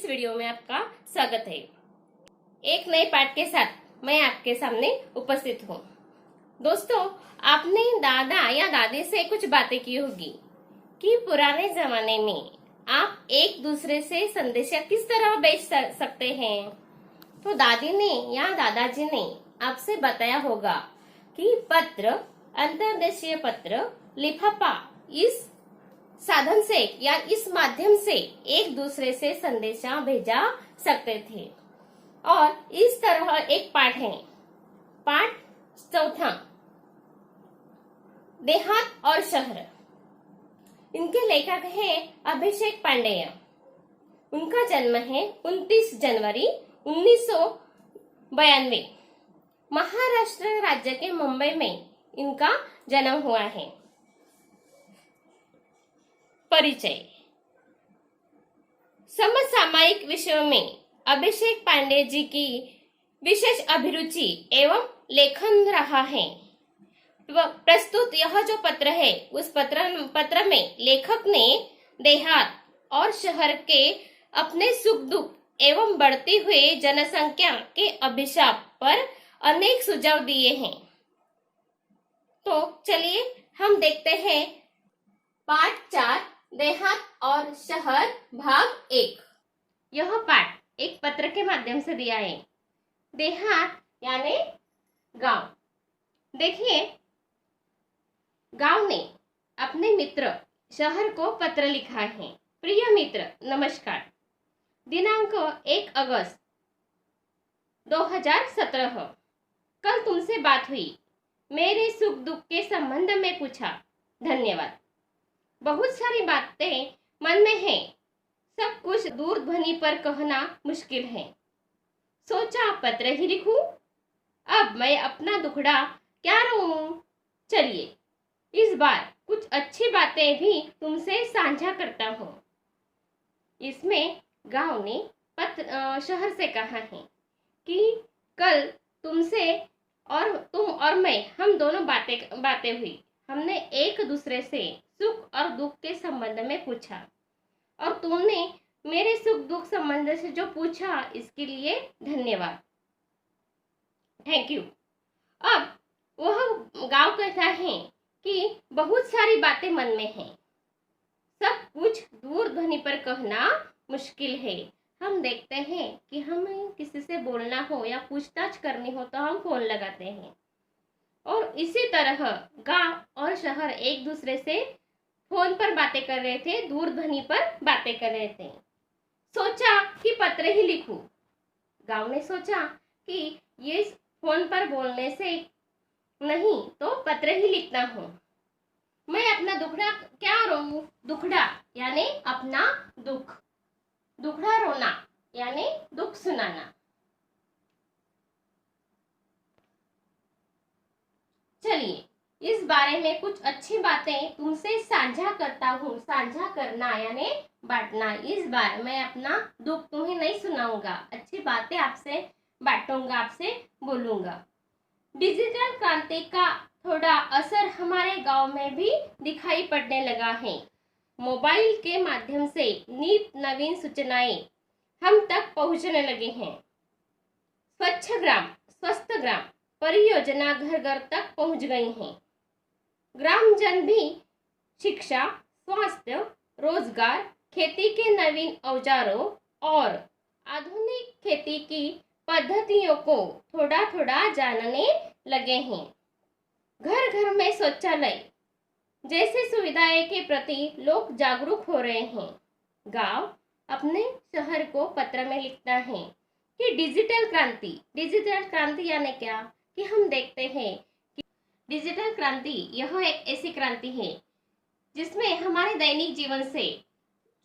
इस वीडियो में आपका स्वागत है। एक नए पाठ के साथ मैं आपके सामने उपस्थित हूँ। दोस्तों, आपने दादा या दादी से कुछ बातें की होगी कि पुराने जमाने में आप एक दूसरे से संदेशा किस तरह भेज सकते हैं। तो दादी ने या दादाजी ने आपसे बताया होगा कि पत्र, अंतर्देशीय पत्र, लिफाफा, इस साधन से या इस माध्यम से एक दूसरे से संदेशा भेजा सकते थे। और इस तरह एक पाठ है, पाठ चौथा, देहात और शहर। इनके लेखक हैं अभिषेक पांडेय। उनका जन्म है 29 जनवरी 1992। महाराष्ट्र राज्य के मुंबई में इनका जन्म हुआ है। परिचय। समसामयिक विषयों में अभिषेक पांडे जी की विशेष अभिरुचि एवं लेखन रहा है। प्रस्तुत यह जो पत्र है, उस पत्र में लेखक ने देहात और शहर के अपने सुख दुख एवं बढ़ती हुई जनसंख्या के अभिशाप पर अनेक सुझाव दिए हैं। तो चलिए हम देखते हैं पाठ 4, देहात और शहर, भाग 1। यह पाठ एक पत्र के माध्यम से दिया है। देहात यानी गांव। देखिए, गांव ने अपने मित्र शहर को पत्र लिखा है। प्रिय मित्र, नमस्कार। दिनांक 1 अगस्त 2017। कल तुमसे बात हुई। मेरे सुख दुख के संबंध में पूछा। धन्यवाद। बहुत सारी बातें मन में हैं, सब कुछ दूरध्वनि पर कहना मुश्किल है। सोचा पत्र ही लिखूं। अब मैं अपना दुखड़ा क्या रहूं। चलिए इस बार कुछ अच्छी बातें भी तुमसे साझा करता हूँ। इसमें गांव ने शहर से कहा है कि कल तुमसे और तुम और मैं, हम दोनों बातें हुई। हमने एक दूसरे से सुख और दुख के संबंध में पूछा और तुमने मेरे सुख दुख संबंध से जो पूछा, इसके लिए धन्यवाद। Thank you. अब वह गांव कहता है कि बहुत सारी बातें मन में हैं, सब कुछ दूरध्वनि पर कहना मुश्किल है। हम देखते हैं कि हमें किसी से बोलना हो या पूछताछ करनी हो तो हम फोन लगाते हैं, और इसी तरह गांव और शहर एक दूसरे से फोन पर बातें कर रहे थे, दूरध्वनि पर बातें कर रहे थे। सोचा कि पत्र ही लिखूं। गांव ने सोचा कि ये फोन पर बोलने से नहीं तो पत्र ही लिखना हो। मैं अपना दुखड़ा क्या रोऊं। दुखड़ा यानी अपना दुख, दुखड़ा रोना यानी दुख सुनाना। चलिए इस बारे में कुछ अच्छी बातें तुमसे साझा करता हूँ। साझा करना यानी बांटना। इस बार मैं अपना दुख तुम्हें नहीं सुनाऊंगा, अच्छी बातें आपसे बांटूंगा, आपसे बोलूंगा। डिजिटल क्रांति का थोड़ा असर हमारे गांव में भी दिखाई पड़ने लगा है। मोबाइल के माध्यम से नित नवीन सूचनाएं हम तक पहुंचने लगे हैं। स्वच्छ ग्राम, स्वस्थ ग्राम परियोजना घर घर तक पहुंच गई हैं। ग्रामजन भी शिक्षा, स्वास्थ्य, रोजगार, खेती के नवीन औजारों और आधुनिक खेती की पद्धतियों को थोड़ा थोड़ा जानने लगे हैं। घर घर में शौचालय जैसी सुविधाएं के प्रति लोग जागरूक हो रहे हैं। गांव अपने शहर को पत्र में लिखता है कि डिजिटल क्रांति यानी क्या, कि हम देखते हैं कि डिजिटल क्रांति यह एक ऐसी क्रांति है जिसमें हमारे दैनिक जीवन से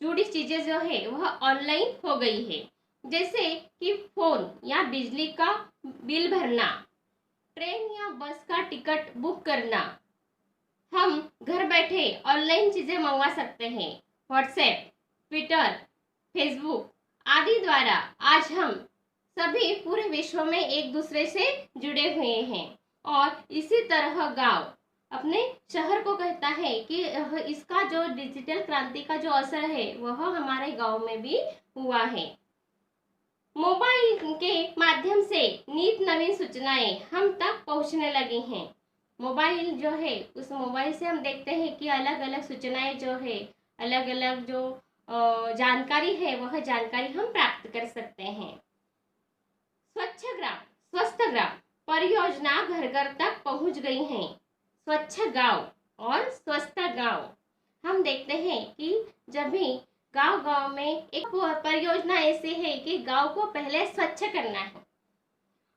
जुड़ी चीजें जो है वह ऑनलाइन हो गई है। जैसे कि फोन या बिजली का बिल भरना, ट्रेन या बस का टिकट बुक करना। हम घर बैठे ऑनलाइन चीजें मंगवा सकते हैं। व्हाट्सएप, ट्विटर, फेसबुक आदि द्वारा आज हम सभी पूरे विश्व में एक दूसरे से जुड़े हुए हैं। और इसी तरह गांव अपने शहर को कहता है कि इसका जो डिजिटल क्रांति का जो असर है वह हमारे गांव में भी हुआ है। मोबाइल के माध्यम से नित नवीन सूचनाएं हम तक पहुंचने लगी हैं। मोबाइल जो है, उस मोबाइल से हम देखते हैं कि अलग अलग सूचनाएं जो है, अलग अलग जो जानकारी है, वह जानकारी हम प्राप्त कर सकते हैं। स्वच्छ ग्राम स्वस्थ ग्राम परियोजना घर घर तक पहुंच गई है। स्वच्छ गांव और स्वस्थ गांव, हम देखते हैं कि जब भी गांव गांव में एक परियोजना ऐसी है कि गांव को पहले स्वच्छ करना है।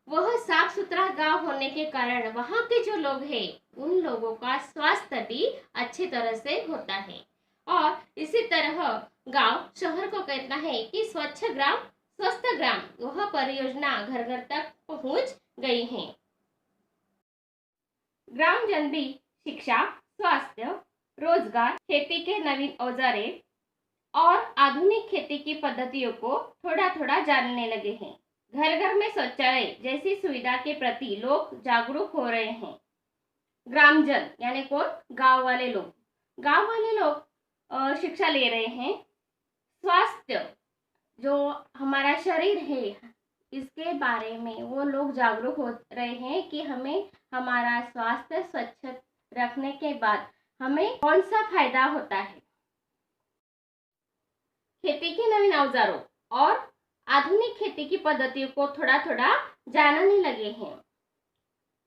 वह साफ सुथरा गांव होने के कारण वहां के जो लोग हैं, उन लोगों का स्वास्थ्य भी अच्छी तरह से होता है। और इसी तरह गांव शहर को कहता है कि स्वच्छ ग्राम स्वस्थ ग्राम, वह परियोजना घर घर तक पहुंच गई है। ग्रामजन भी शिक्षा, स्वास्थ्य, रोजगार, खेती के नवीन औजारे और आधुनिक खेती की पद्धतियों को थोड़ा थोड़ा जानने लगे हैं। घर घर में शौचालय जैसी सुविधा के प्रति लोग जागरूक हो रहे हैं। ग्रामजन यानी कौन? गांव वाले लोग। गांव वाले लोग शिक्षा ले रहे हैं। स्वास्थ्य, जो हमारा शरीर है, इसके बारे में वो लोग जागरूक हो रहे हैं कि हमें हमारा स्वास्थ्य स्वच्छ रखने के बाद हमें कौन सा फायदा होता है। खेती के नवीन औजारों और आधुनिक खेती की पद्धतियों को थोड़ा थोड़ा जानने लगे हैं।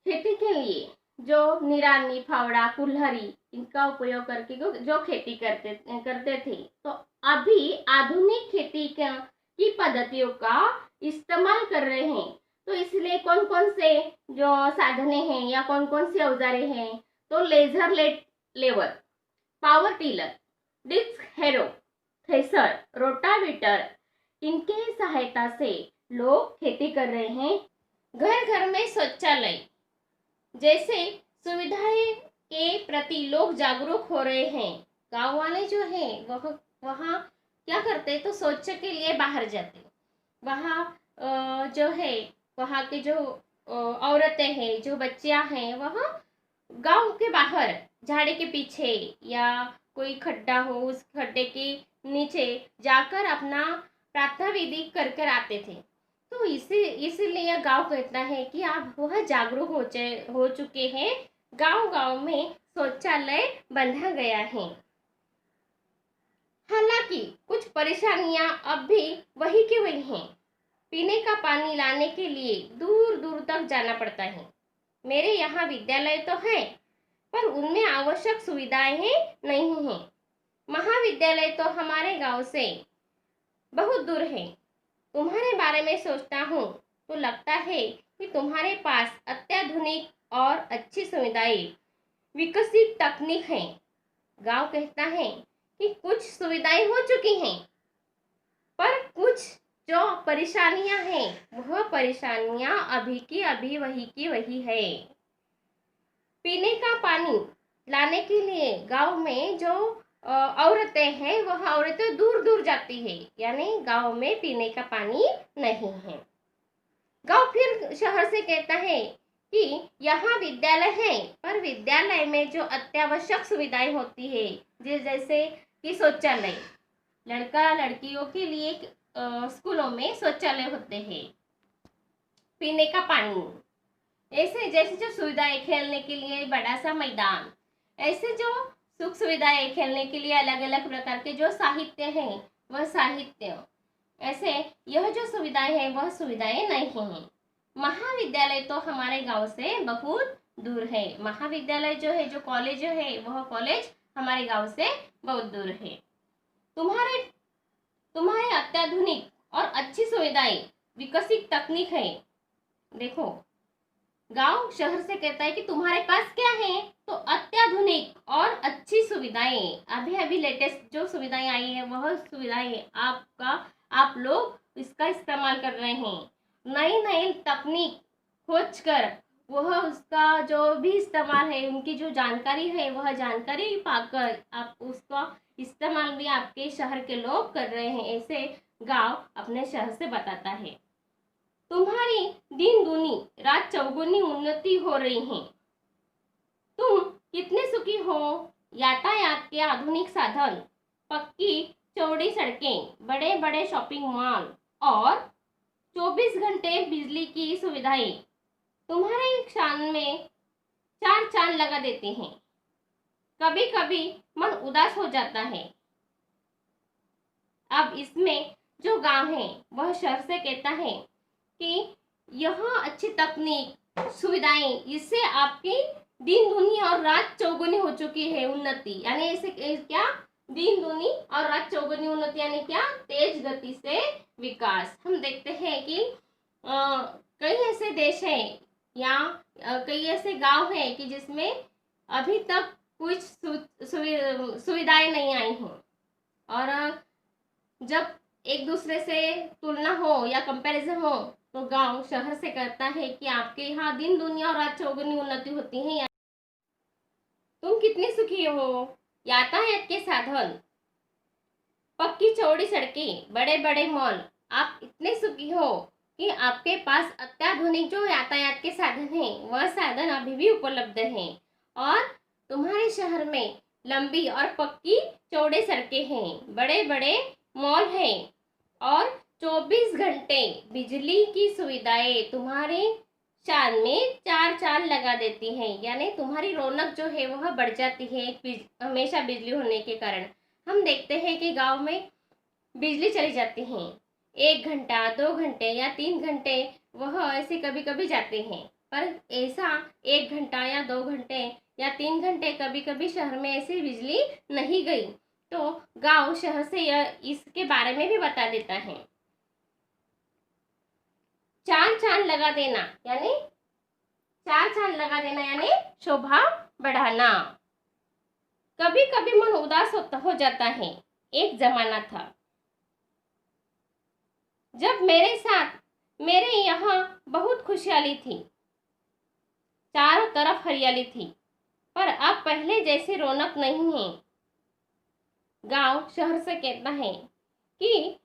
खेती के लिए जो निरानी, फावड़ा, कुल्हाड़ी, इनका उपयोग करके जो खेती करते थे, तो अभी आधुनिक खेती की पद्धतियों का इस्तेमाल कर रहे हैं। तो इसलिए कौन कौन से जो साधने हैं या कौन कौन से औजारे हैं, तो laser leveller, power tiller, disc harrow, thresher, rotavator, इनके सहायता से लोग खेती कर रहे हैं। घर घर में शौचालय जैसे सुविधाएं के प्रति लोग जागरूक हो रहे हैं। गांव वाले जो हैं वह वहाँ क्या करते, तो शौच के लिए बाहर जाते। वहाँ जो है, वहाँ के जो औरतें हैं, जो बच्चियां हैं, वह गांव के बाहर झाड़ी के पीछे या कोई खड्डा हो, उस खड्डे के नीचे जाकर अपना प्रार्थना विधि कर कर आते थे। तो इसीलिए गांव कहता है कि आप वह जागरूक हो चुके हैं। गांव गांव में शौचालय बंधा गया है। हालांकि कुछ परेशानियां अब भी वही की वही हैं। पीने का पानी लाने के लिए दूर दूर तक जाना पड़ता है। मेरे यहाँ विद्यालय तो है, पर उनमें आवश्यक सुविधाएं नहीं हैं। महाविद्यालय तो हमारे गांव से बहुत दूर है। तुम्हारे बारे में सोचता हूँ तो लगता है कि तुम्हारे पास अत्याधुनिक और अच्छी सुविधाएं, विकसित तकनीक है। गांव कहता है कि कुछ सुविधाएं हो चुकी हैं, पर कुछ जो परेशानियां हैं, वह परेशानियां अभी की अभी वही की वही है। पीने का पानी लाने के लिए गांव में जो औरतें हैं, वह औरतें दूर दूर जाती है, यानी गांव में पीने का पानी नहीं है। गांव फिर शहर से कहता है कि यहाँ विद्यालय है, पर विद्यालय में जो अत्यावश्यक सुविधाएं होती है, जैसे कि शौचालय, लड़का लड़कियों के लिए स्कूलों में शौचालय होते हैं, पीने का पानी, ऐसे जैसे जो सुविधाएं, खेलने के लिए बड़ा सा मैदान, ऐसे जो सुख सुविधाएं, खेलने के लिए अलग अलग प्रकार के जो साहित्य हैं, वह साहित्य, ऐसे यह जो सुविधाएं हैं, वह सुविधाएं नहीं हैं। महाविद्यालय तो हमारे गांव से बहुत दूर है। महाविद्यालय जो है, जो कॉलेज जो है, वह कॉलेज हमारे गांव से बहुत दूर है। तुम्हारे अत्याधुनिक और अच्छी सुविधाएं, विकसित तकनीक है। देखो, गांव शहर से कहता है कि तुम्हारे पास क्या है, तो अत्याधुनिक और अच्छी सुविधाएं, अभी अभी लेटेस्ट जो सुविधाएं आई है, वह सुविधाएं आप लोग इसका इस्तेमाल कर रहे हैं। नई नई तकनीक खोज कर वह उसका जो भी इस्तेमाल है, उनकी जो जानकारी है, वह जानकारी पाकर आप उसका इस्तेमाल भी आपके शहर के लोग कर रहे हैं, ऐसे गांव अपने शहर से बताता है। तुम्हारी दिन दूनी रात चौगुनी उन्नति हो रही है। तुम कितने सुखी हो। यातायात के आधुनिक साधन, पक्की चौड़ी सड़कें, बड़े बड़े शॉपिंग मॉल और 24 घंटे बिजली की सुविधाएं तुम्हारे शान में चार चांद लगा देती हैं। कभी कभी मन उदास हो जाता है। अब इसमें जो गांव है वह शहर से कहता है कि यह अच्छी तकनीक सुविधाएं इससे आपकी दिन दूनी और रात चौगुनी हो चुकी है उन्नति, यानी ऐसे क्या दिन दूनी और रात चौगुनी उन्नति यानी क्या तेज गति से विकास। हम देखते हैं कि कई ऐसे देश हैं या कई ऐसे गांव हैं कि जिसमें अभी तक कुछ सुविधाएं नहीं आई हों, और जब एक दूसरे से तुलना हो या कंपैरिजन हो तो गांव शहर से कहता है कि आपके यहाँ दिन दुनिया और रात चौगुनी उन्नति होती है। या तुम कितने सुखी हो। यातायात के साधन, पक्की चौड़ी सड़कें, बड़े बड़े मॉल, आप इतने सुखी हो कि आपके पास अत्याधुनिक जो यातायात के साधन हैं वह साधन अभी भी उपलब्ध हैं, और तुम्हारे शहर में लंबी और पक्की चौड़े सड़कें हैं, बड़े बड़े मॉल हैं, और 24 घंटे बिजली की सुविधाएं तुम्हारे शान में चार चांद लगा देती हैं, यानी तुम्हारी रौनक जो है वह बढ़ जाती है हमेशा बिजली होने के कारण। हम देखते हैं कि गांव में बिजली चली जाती है, 1 घंटा 2 घंटे या 3 घंटे वह ऐसे कभी कभी जाते हैं, पर ऐसा 1 घंटा या 2 घंटे या 3 घंटे कभी कभी शहर में ऐसी बिजली नहीं गई तो गांव शहर से इसके बारे में भी बता देता है। चार चांद लगा देना यानी शोभा बढ़ाना। कभी कभी मन उदास हो जाता है। एक जमाना था जब मेरे यहाँ बहुत खुशहाली थी, चारों तरफ हरियाली थी, पर अब पहले जैसी रौनक नहीं है। गांव शहर से कहता है कि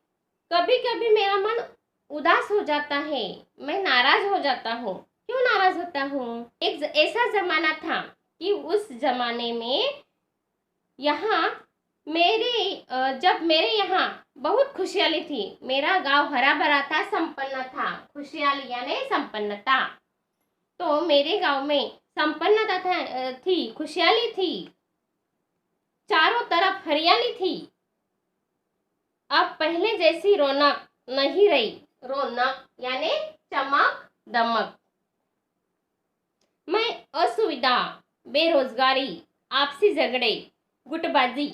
कभी कभी मेरा मन उदास हो जाता है, मैं नाराज हो जाता हूँ। क्यों नाराज होता हूँ? एक ऐसा जमाना था कि उस जमाने में जब मेरे यहाँ बहुत खुशहाली थी, मेरा गांव हरा भरा था, संपन्न था। खुशहाली यानी संपन्नता, तो मेरे गांव में संपन्नता थी, खुशहाली थी, चारों तरफ हरियाली थी। अब पहले जैसी रौनक नहीं रही। रौनक यानी चमक दमक। मैं असुविधा, बेरोजगारी, आपसी झगड़े, गुटबाजी,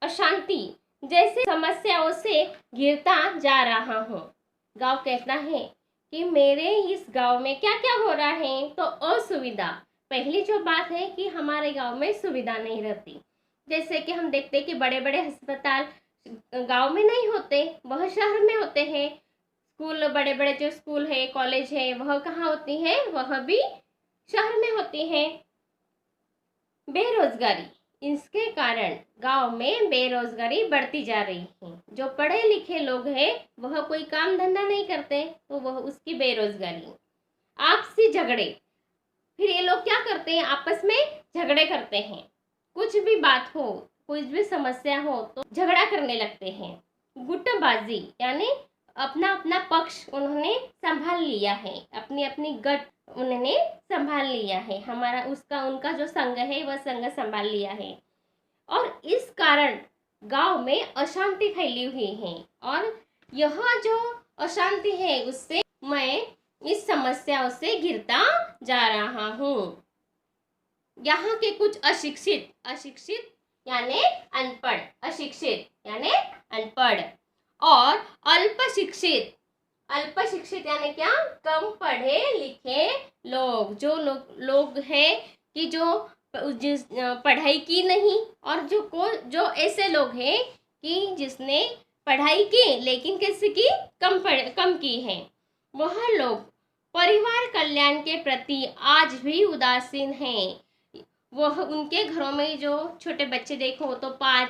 अशांति जैसे समस्याओं से घिरता जा रहा हूँ। गांव कहता है कि मेरे इस गांव में क्या क्या हो रहा है, तो असुविधा। पहली जो बात है कि हमारे गांव में सुविधा नहीं रहती, जैसे कि हम देखते हैं कि बड़े बड़े अस्पताल गांव में नहीं होते, वह शहर में होते हैं। स्कूल, बड़े बड़े जो स्कूल है, कॉलेज है, वह कहाँ होती है? वह भी शहर में होती है। बेरोजगारी, इसके कारण गांव में बेरोजगारी बढ़ती जा रही है। जो पढ़े लिखे लोग हैं वह कोई काम धंधा नहीं करते तो वह उसकी बेरोजगारी। आपसी झगड़े, फिर ये लोग क्या करते हैं? आपस में झगड़े करते हैं। कुछ भी बात हो, कोई भी समस्या हो तो झगड़ा करने लगते हैं। गुटबाजी यानी अपना अपना पक्ष उन्होंने संभाल लिया है, अपनी अपनी गट उन्होंने संभाल लिया है। हमारा उनका जो संघ है वह संघ संभाल लिया है, और इस कारण गांव में अशांति फैली हुई है। और यह जो अशांति है उससे मैं इस समस्याओं से घिरता जा रहा हूँ। यहाँ के कुछ अशिक्षित यानी अनपढ़, अशिक्षित यानी अनपढ़, और अल्प शिक्षित यानी क्या? कम पढ़े लिखे लोग। जो लोग हैं कि जो पढ़ाई की नहीं, और जो ऐसे लोग हैं कि जिसने पढ़ाई की लेकिन किसी की कम की है, वह लोग परिवार कल्याण के प्रति आज भी उदासीन हैं। वह उनके घरों में जो छोटे बच्चे देखो तो 5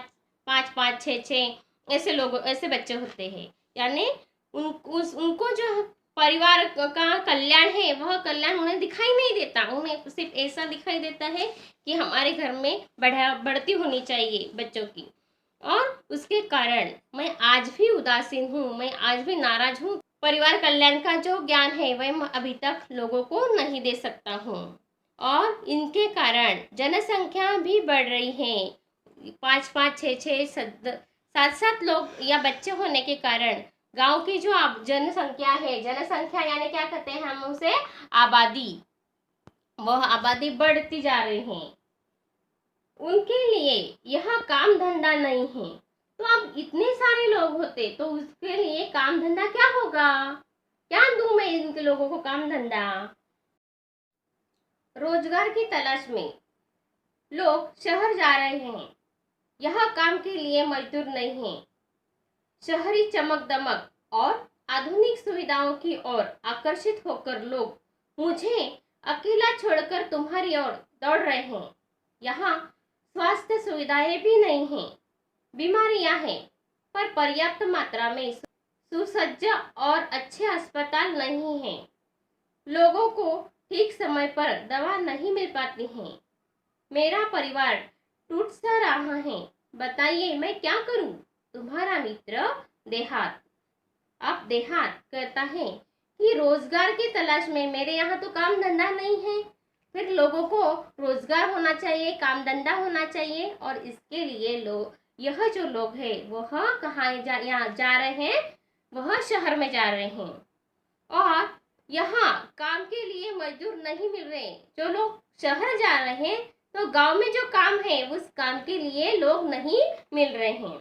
6 ऐसे बच्चे होते हैं, यानी उनको जो परिवार का कल्याण है वह कल्याण उन्हें दिखाई नहीं देता। उन्हें सिर्फ ऐसा दिखाई देता है कि हमारे घर में बढ़ती होनी चाहिए बच्चों की, और उसके कारण मैं आज भी उदासीन हूँ, मैं आज भी नाराज हूँ। परिवार कल्याण का जो ज्ञान है वह मैं अभी तक लोगों को नहीं दे सकता हूँ और इनके कारण जनसंख्या भी बढ़ रही है। 5-5, 6-6, 7-7 लोग या बच्चे होने के कारण गांव की जो जनसंख्या है, जनसंख्या यानी क्या कहते हैं हम उसे, आबादी, वह आबादी बढ़ती जा रही है। उनके लिए यह काम धंधा नहीं है। तो अब इतने सारे लोग होते तो उसके लिए काम धंधा क्या होगा, क्या दूं मैं इनके लोगों को काम धंधा। रोजगार की तलाश में लोग शहर जा रहे हैं। यह काम के लिए मजदूर नहीं है। शहरी चमक दमक और आधुनिक सुविधाओं की ओर आकर्षित होकर लोग मुझे अकेला छोड़कर तुम्हारी ओर दौड़ रहे हैं। यहाँ स्वास्थ्य सुविधाएं भी नहीं हैं, बीमारियां हैं, पर पर्याप्त मात्रा में सुसज्ज और अच्छे अस्पताल नहीं हैं। लोगों को ठीक समय पर दवा नहीं मिल पाती है। मेरा परिवार टूट सा रहा है, बताइए मैं क्या करूं। तुम्हारा मित्र देहात। अब देहात कहता है कि रोजगार की तलाश में मेरे यहाँ तो काम धंधा नहीं है। फिर लोगों को रोजगार होना चाहिए, काम धंधा होना चाहिए, और इसके लिए यह जो लोग हैं वह कहाँ यहाँ जा रहे हैं, वह शहर में जा रहे हैं। और यहाँ काम के लिए मजदूर नहीं मिल रहे। जो लोग शहर जा रहे हैं तो गांव में जो काम है उस काम के लिए लोग नहीं मिल रहे हैं।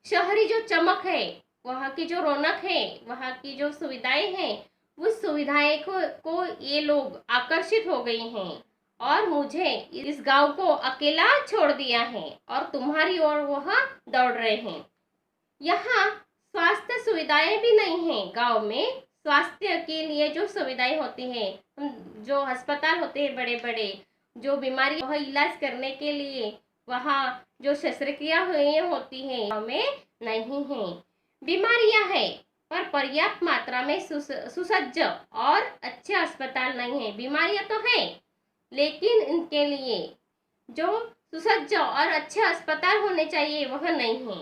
शहरी जो चमक है, वहाँ की जो रौनक है, वहाँ की जो सुविधाएं हैं, उस सुविधाएं को ये लोग आकर्षित हो गए हैं और मुझे इस गांव को अकेला छोड़ दिया है और तुम्हारी ओर वह दौड़ रहे हैं। यहाँ स्वास्थ्य सुविधाएं भी नहीं है। गांव में स्वास्थ्य के लिए जो सुविधाएं होती हैं, जो अस्पताल होते हैं बड़े बड़े, जो बीमारी वह इलाज करने के लिए वहाँ जो शस्त्रक्रिया हुई होती है, गांव में नहीं है। बीमारियां हैं पर पर्याप्त मात्रा में सुसज्ज और अच्छे अस्पताल नहीं है। बीमारियां तो हैं लेकिन इनके लिए जो सुसज्ज और अच्छे अस्पताल होने चाहिए वह नहीं है।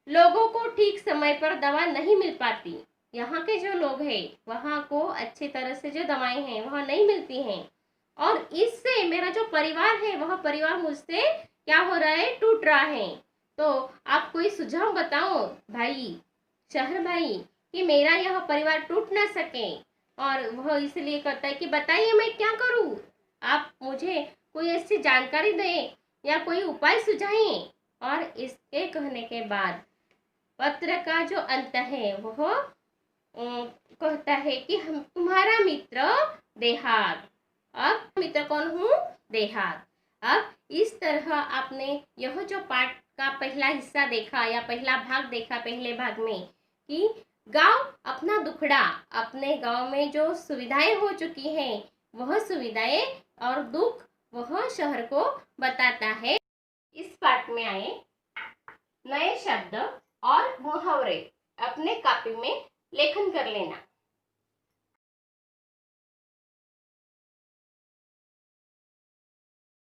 लोगों को ठीक समय पर दवा नहीं मिल पाती। यहाँ के जो लोग हैं वहाँ को अच्छी तरह से जो दवाएं हैं वह नहीं मिलती हैं और इससे मेरा जो परिवार है वह परिवार मुझसे क्या हो रहा है, टूट रहा है। तो आप कोई सुझाव बताओ भाई, शहर भाई, कि मेरा यह परिवार टूट ना सके। और वह इसलिए कहता है कि बताइए मैं क्या करूं, आप मुझे कोई ऐसी जानकारी दें या कोई उपाय सुझाएं। और इसके कहने के बाद पत्र का जो अंत है वह कहता है कि हम तुम्हारा मित्र देहात। अब मित्र कौन हूँ, देहात। अब इस तरह आपने यह जो पाठ का पहला हिस्सा देखा या पहला भाग देखा, पहले भाग में कि गांव अपना दुखड़ा, अपने गांव में जो सुविधाएं हो चुकी हैं वह सुविधाएं और दुख वह शहर को बताता है। इस पाठ में आए नए शब्द और मुहावरे अपने कॉपी में लेखन कर लेना।